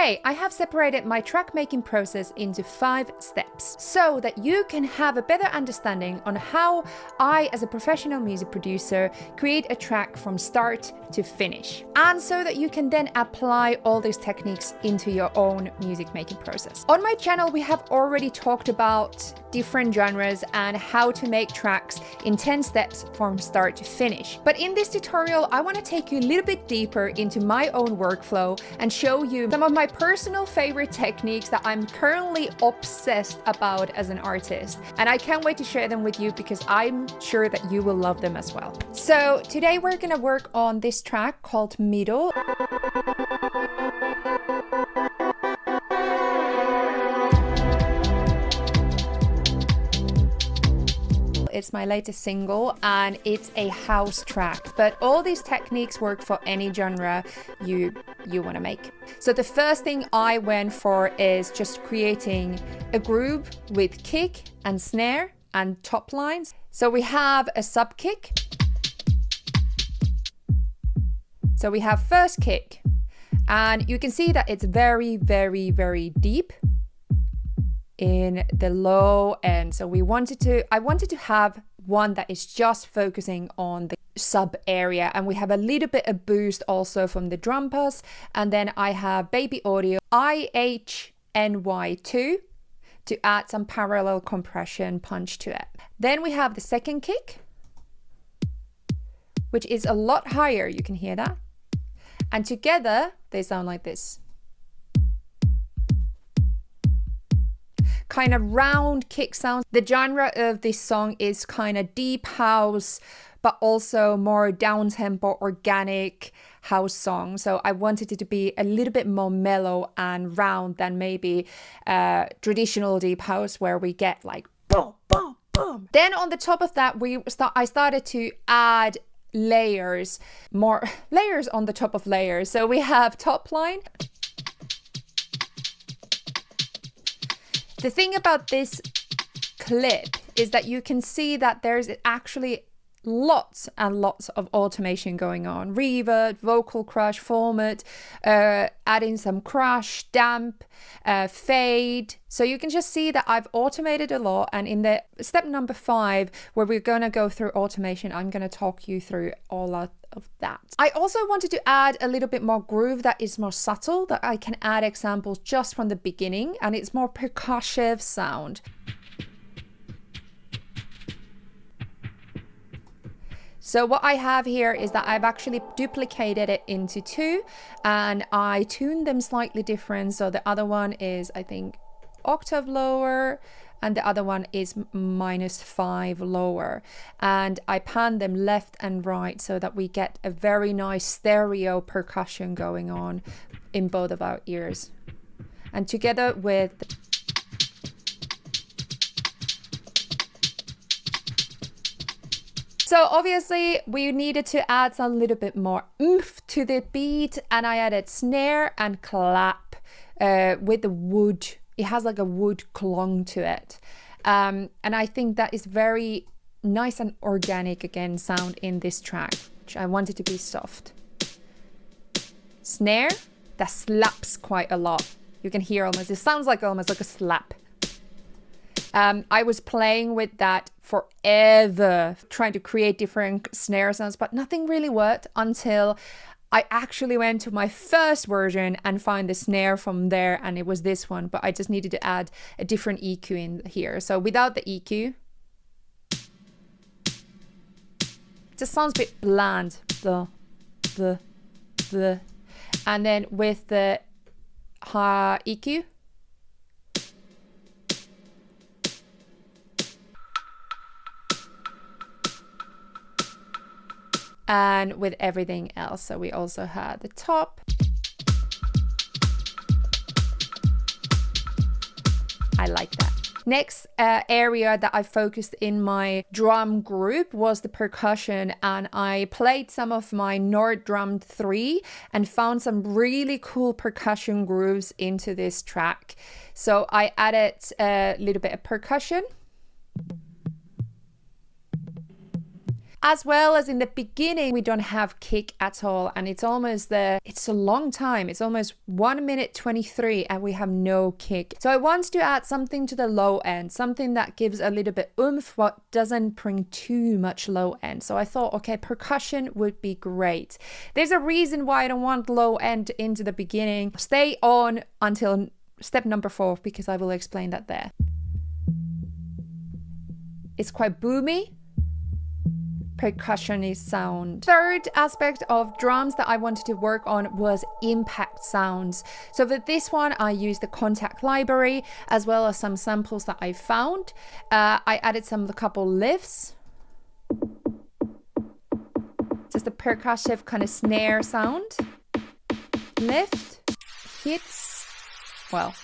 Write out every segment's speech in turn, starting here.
Today, I have separated my track making process into 5 steps so that you can have a better understanding on how I, as a professional music producer, create a track from start to finish. And so that you can then apply all these techniques into your own music making process. On my channel, we have already talked about different genres and how to make tracks in 10 steps from start to finish. But in this tutorial, I want to take you a little bit deeper into my own workflow and show you some of my personal favorite techniques that I'm currently obsessed about as an artist. And I can't wait to share them with you because I'm sure that you will love them as well. So today we're gonna work on this track called Middle. It's my latest single and it's a house track, but all these techniques work for any genre you want to make. So the first thing I went for is just creating a groove with kick and snare and top lines. So we have a sub kick. So we have first kick and you can see that it's very, very, very deep in the low end. So I wanted to have one that is just focusing on the sub area, and we have a little bit of boost also from the drum pass, and then I have baby audio IHNY2 to add some parallel compression punch to it. Then we have the second kick, which is a lot higher, you can hear that, and together they sound like this. Kind of round kick sounds. The genre of this song is kind of deep house, but also more down-tempo, organic house song. So I wanted it to be a little bit more mellow and round than maybe traditional deep house where we get like boom, boom, boom. Then on the top of that, I started to add layers, more layers on the top of layers. So we have top line. The thing about this clip is that you can see that there's actually lots and lots of automation going on. Reverb, vocal crush, format, adding some crush, damp, fade. So you can just see that I've automated a lot. And in the step number 5, where we're going to go through automation, I'm going to talk you through all of that. I also wanted to add a little bit more groove that is more subtle, that I can add examples just from the beginning, and it's more percussive sound. So what I have here is that I've actually duplicated it into 2 and I tuned them slightly different. So the other one is, I think, octave lower and the other one is -5 lower. And I pan them left and right so that we get a very nice stereo percussion going on in both of our ears. And together with so obviously we needed to add some little bit more oomph to the beat, and I added snare and clap with the wood. It has like a wood clung to it. And I think that is very nice and organic again sound in this track, which I wanted to be soft. Snare that slaps quite a lot. You can hear almost, it sounds like almost like a slap. I was playing with that forever, trying to create different snare sounds, but nothing really worked until I actually went to my first version and found the snare from there, and it was this one, but I just needed to add a different EQ in here. So without the EQ, it just sounds a bit bland. The. And then with the EQ, and with everything else. So we also had the top. I like that. Next area that I focused in my drum group was the percussion, and I played some of my Nord Drum 3 and found some really cool percussion grooves into this track. So I added a little bit of percussion. As well as in the beginning, we don't have kick at all. And it's a long time. It's almost 1 minute 23 and we have no kick. So I want to add something to the low end, something that gives a little bit oomph, but doesn't bring too much low end. So I thought, okay, percussion would be great. There's a reason why I don't want low end into the beginning. Stay on until step number 4, because I will explain that there. It's quite boomy, percussion-y sound. Third aspect of drums that I wanted to work on was impact sounds. So for this one, I used the Contact library as well as some samples that I found. I added a couple lifts. Just a percussive kind of snare sound. Lift, hits, well,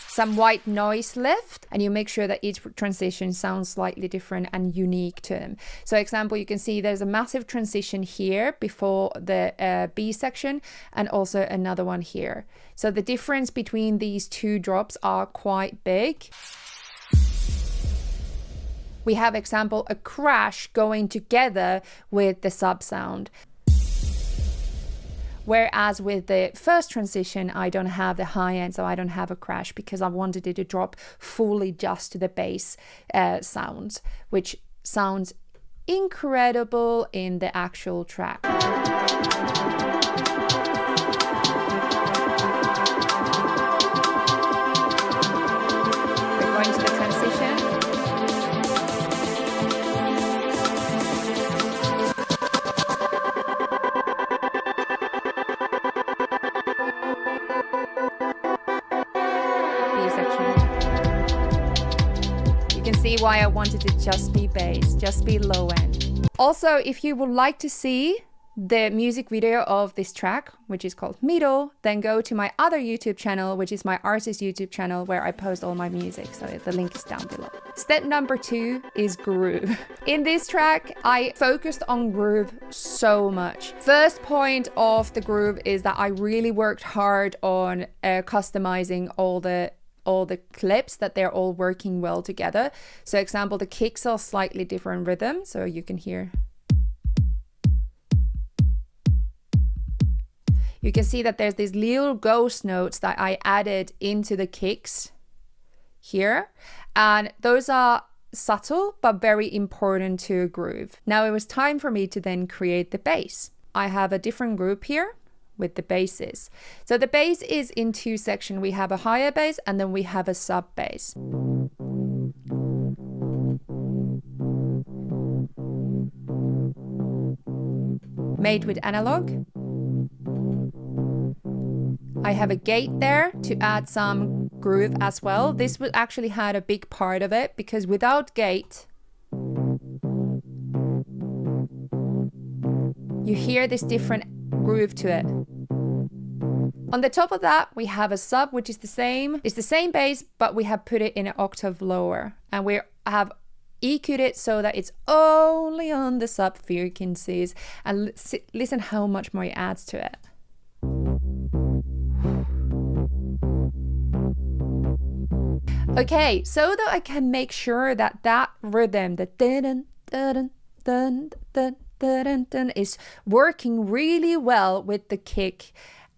some white noise lift, and you make sure that each transition sounds slightly different and unique to them. So example, you can see there's a massive transition here before the B section and also another one here. So the difference between these two drops are quite big. We have example, a crash going together with the sub sound. Whereas with the first transition, I don't have the high end, so I don't have a crash because I wanted it to drop fully just to the bass sounds, which sounds incredible in the actual track. We're going to the transition. See why I wanted to just be bass, just be low end. Also, if you would like to see the music video of this track, which is called Middle, then go to my other YouTube channel, which is my artist YouTube channel, where I post all my music. So the link is down below. Step number 2 is groove. In this track, I focused on groove so much. First point of the groove is that I really worked hard on customizing all the clips, that they're all working well together. So example, the kicks are slightly different rhythm, so you can hear. You can see that there's these little ghost notes that I added into the kicks here, and those are subtle but very important to a groove. Now it was time for me to then create the bass. I have a different group here with the basses. So the bass is in 2 sections. We have a higher bass and then we have a sub bass. Made with analog. I have a gate there to add some groove as well. This would actually had a big part of it, because without gate, you hear this different groove to it. On the top of that, we have a sub, which is the same. It's the same bass, but we have put it in an octave lower, and we have EQ'd it so that it's only on the sub frequencies. And listen how much more it adds to it. Okay, so that I can make sure that that rhythm, the dun dun dun dun dun dun, is working really well with the kick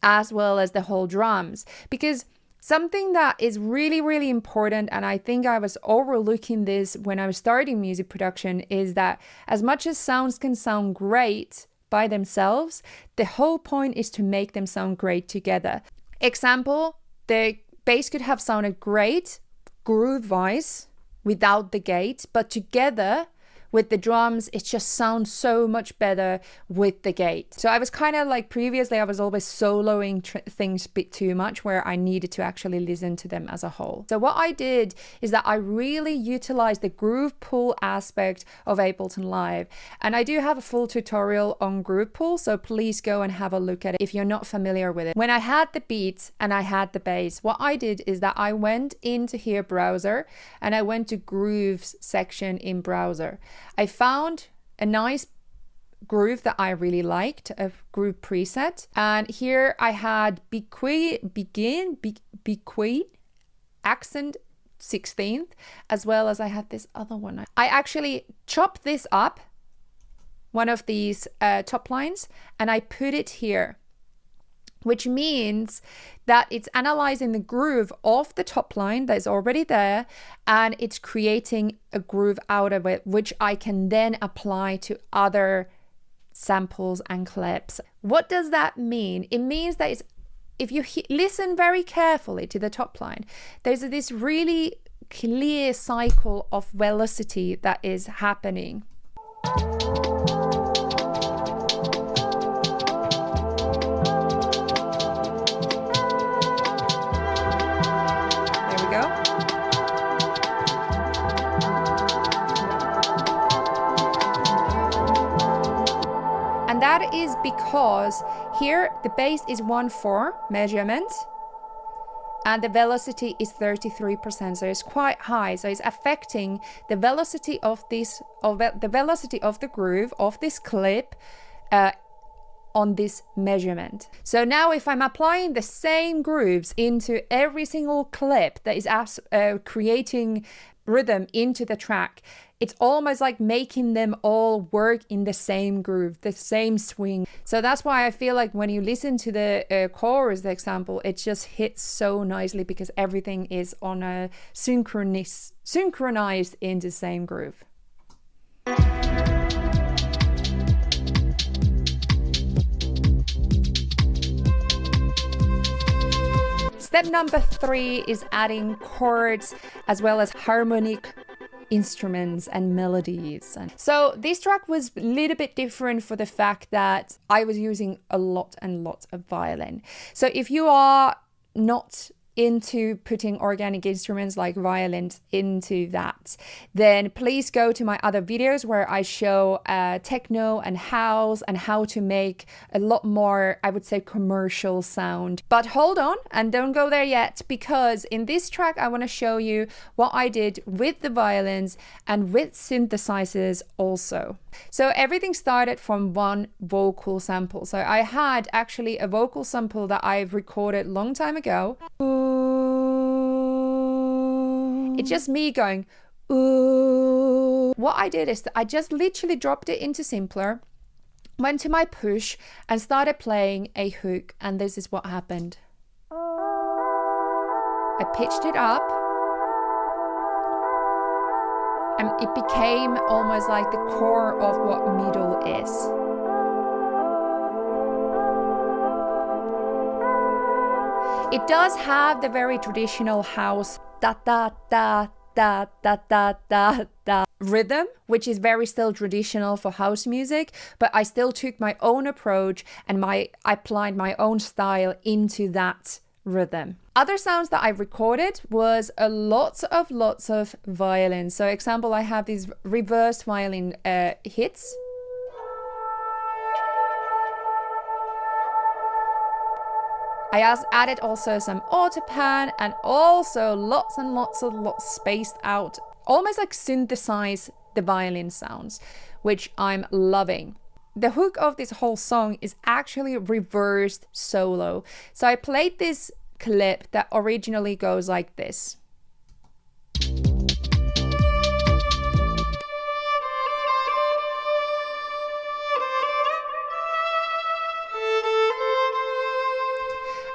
as well as the whole drums. Because something that is really, really important, and I think I was overlooking this when I was starting music production, is that as much as sounds can sound great by themselves, the whole point is to make them sound great together. Example, the bass could have sounded great groove-wise without the gate, but together with the drums, it just sounds so much better with the gate. So I was kind of like previously, I was always soloing things a bit too much, where I needed to actually listen to them as a whole. So what I did is that I really utilized the groove pull aspect of Ableton Live. And I do have a full tutorial on groove pull, so please go and have a look at it if you're not familiar with it. When I had the beats and I had the bass, what I did is that I went into here browser and I went to grooves section in browser. I found a nice groove that I really liked, a groove preset, and here I had begin accent 16th, as well as I had this other one. I actually chopped this up one of these top lines and I put it here, which means that it's analyzing the groove of the top line that is already there, and it's creating a groove out of it, which I can then apply to other samples and clips. What does that mean? It means that if you listen very carefully to the top line, there's this really clear cycle of velocity that is happening. And that is because here the bass is 1/4 measurement and the velocity is 33%, so it's quite high. So it's affecting the velocity of this, the velocity of the groove of this clip on this measurement. So now if I'm applying the same grooves into every single clip that is creating rhythm into the track, it's almost like making them all work in the same groove, the same swing. So that's why I feel like when you listen to the chorus, the example, it just hits so nicely because everything is on a synchronized in the same groove. Step number 3 is adding chords as well as harmonic instruments and melodies. So this track was a little bit different for the fact that I was using a lot of violin. So if you are not into putting organic instruments like violins into that, then please go to my other videos where I show techno and house and how to make a lot more, I would say, commercial sound. But hold on and don't go there yet, because in this track I want to show you what I did with the violins and with synthesizers also. So everything started from one vocal sample. So I had actually a vocal sample that I've recorded a long time ago. It's just me going, ooh. What I did is that I just literally dropped it into simpler, went to my push and started playing a hook, and this is what happened. I pitched it up and it became almost like the core of what middle is. It does have the very traditional house da da da da da da da da rhythm, which is very still traditional for house music, but I still took my own approach and I applied my own style into that rhythm. Other sounds that I recorded was lots of violin. So example, I have these reversed violin hits. I added also some autopan and also lots spaced out, almost like synthesize the violin sounds, which I'm loving. The hook of this whole song is actually reversed solo. So I played this clip that originally goes like this.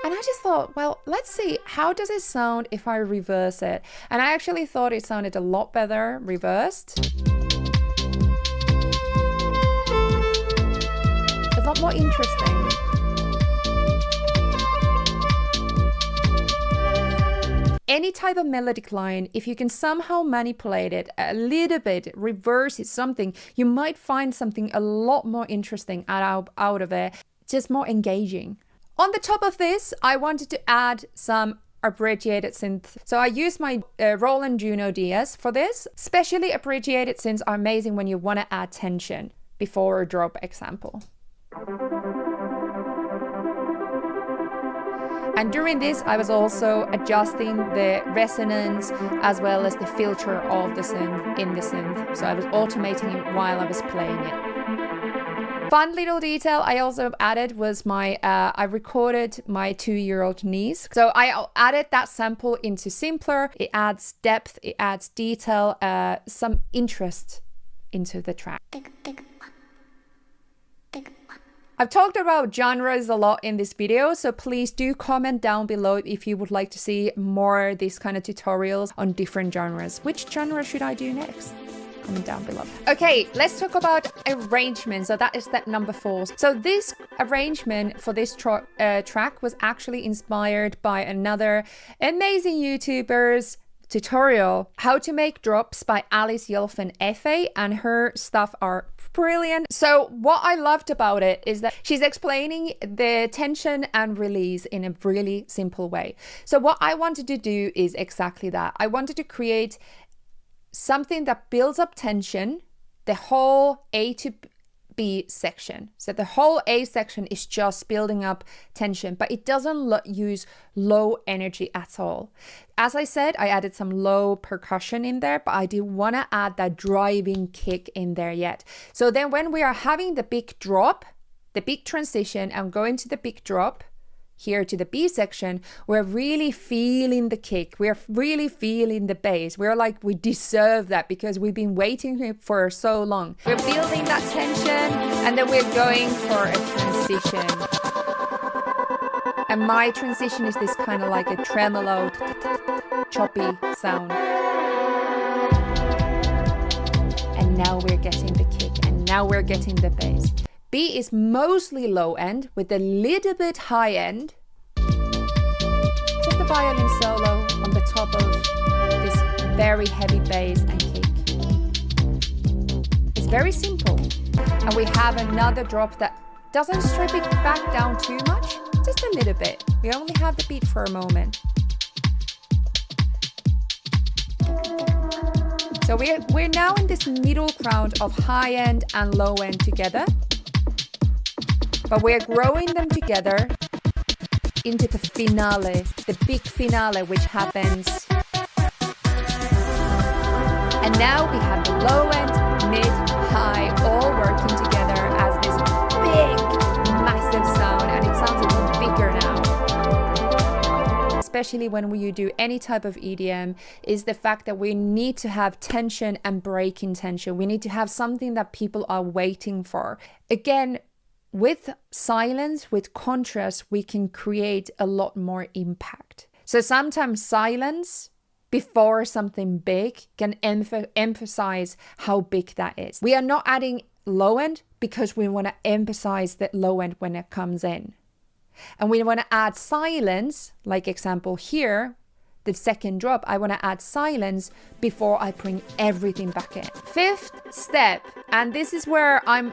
And I just thought, well, let's see, how does it sound if I reverse it? And I actually thought it sounded a lot better reversed. A lot more interesting. Any type of melodic line, if you can somehow manipulate it a little bit, reverse it, something, you might find something a lot more interesting out of it, just more engaging. On the top of this, I wanted to add some abbreviated synth. So I used my Roland Juno DS for this. Specially abbreviated synths are amazing when you want to add tension before a drop example. And during this, I was also adjusting the resonance as well as the filter of the synth in the synth. So I was automating it while I was playing it. Fun little detail I also added was I recorded my 2-year-old niece. So I added that sample into simpler. It adds depth, it adds detail, some interest into the track. I've talked about genres a lot in this video, so please do comment down below if you would like to see more of these kind of tutorials on different genres. Which genre should I do next? Comment down below. Okay, let's talk about arrangement. So that is step number 4. So this arrangement for this track was actually inspired by another amazing YouTuber's tutorial, How to Make Drops by Alice Yelfin F.A., and her stuff are brilliant. So what I loved about it is that she's explaining the tension and release in a really simple way. So what I wanted to do is exactly that. I wanted to create something that builds up tension, the whole A to B section. So the whole A section is just building up tension, but it doesn't use low energy at all. As I said, I added some low percussion in there, but I didn't want to add that driving kick in there yet. So then when we are having the big drop, the big transition, and going to the big drop, here to the B section, we're really feeling the kick. We're really feeling the bass. We're like, we deserve that because we've been waiting for so long. We're building that tension, and then we're going for a transition. And my transition is this kind of like a tremolo, choppy sound. And now we're getting the kick, and now we're getting the bass. B is mostly low end with a little bit high end. Just the violin solo on the top of this very heavy bass and kick. It's very simple. And we have another drop that doesn't strip it back down too much, just a little bit. We only have the beat for a moment. So we're now in this middle ground of high end and low end together. But we're growing them together into the finale, the big finale, which happens. And now we have the low end, mid, high, all working together as this big, massive sound, and it sounds even bigger now. Especially when you do any type of EDM, is the fact that we need to have tension and breaking tension. We need to have something that people are waiting for. Again, with silence, with contrast, we can create a lot more impact. So sometimes silence before something big can emphasize how big that is. We are not adding low end because we want to emphasize the low end when it comes in. And we want to add silence, like example here, the second drop, I want to add silence before I bring everything back in. 5th step, and this is where I'm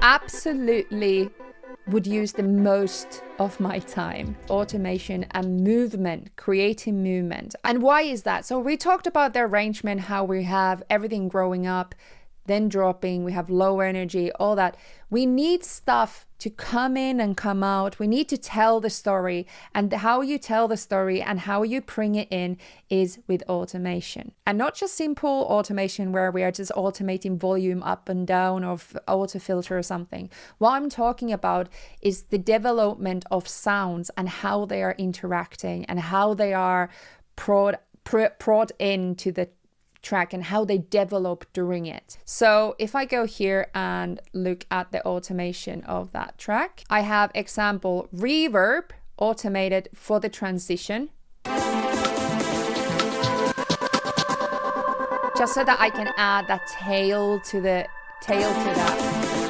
absolutely would use the most of my time: automation and movement, creating movement. And why is that? So we talked about the arrangement, how we have everything growing up, then dropping, we have low energy, all that. We need stuff to come in and come out. We need to tell the story, and how you tell the story and how you bring it in is with automation. And not just simple automation where we are just automating volume up and down of auto filter or something. What I'm talking about is the development of sounds and how they are interacting and how they are brought into the track and how they develop during it. So if I go here and look at the automation of that track, I have example reverb automated for the transition, just so that I can add that tail to that.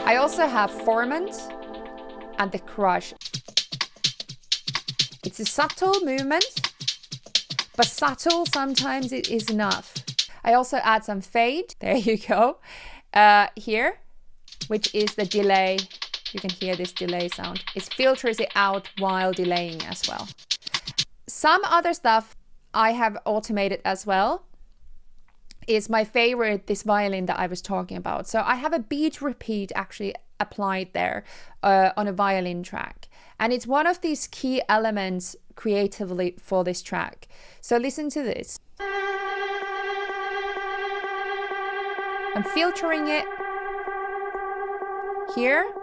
I also have formant and the crush. It's a subtle movement, but subtle sometimes it is enough. I also add some fade, there you go, here, which is the delay. You can hear this delay sound. It filters it out while delaying as well. Some other stuff I have automated as well is my favorite, this violin that I was talking about. So I have a beat repeat actually applied there on a violin track. And it's one of these key elements creatively for this track. So listen to this. I'm filtering it here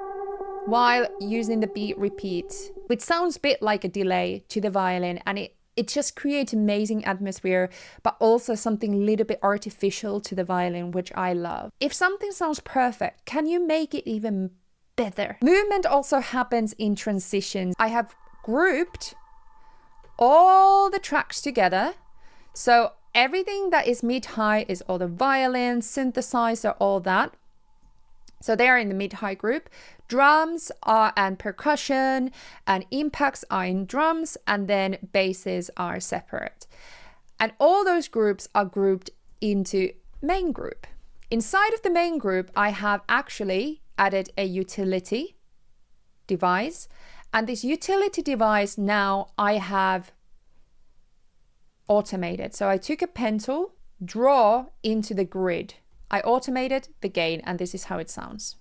while using the beat repeat, which sounds a bit like a delay to the violin, and it just creates amazing atmosphere, but also something a little bit artificial to the violin, which I love. If something sounds perfect, can you make it even better. Movement also happens in transitions. I have grouped all the tracks together. So everything that is mid-high is all the violins, synthesizer, all that. So they are in the mid-high group. Drums are and percussion and impacts are in drums, and then basses are separate. And all those groups are grouped into main group. Inside of the main group, I have actually added a utility device. And this utility device now I have automated. So I took a pen tool, draw into the grid. I automated the gain, and this is how it sounds.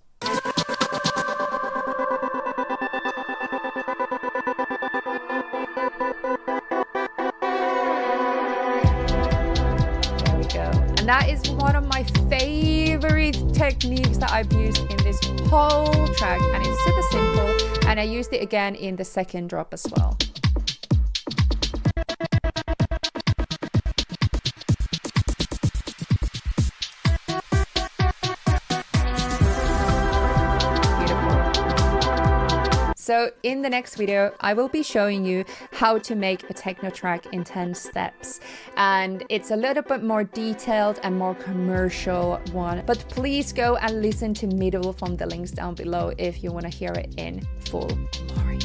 And that is one of my favorite techniques that I've used in this whole track, and it's super simple, and I used it again in the second drop as well. So in the next video, I will be showing you how to make a techno track in 10 steps. And it's a little bit more detailed and more commercial one. But please go and listen to middle from the links down below if you want to hear it in full glory.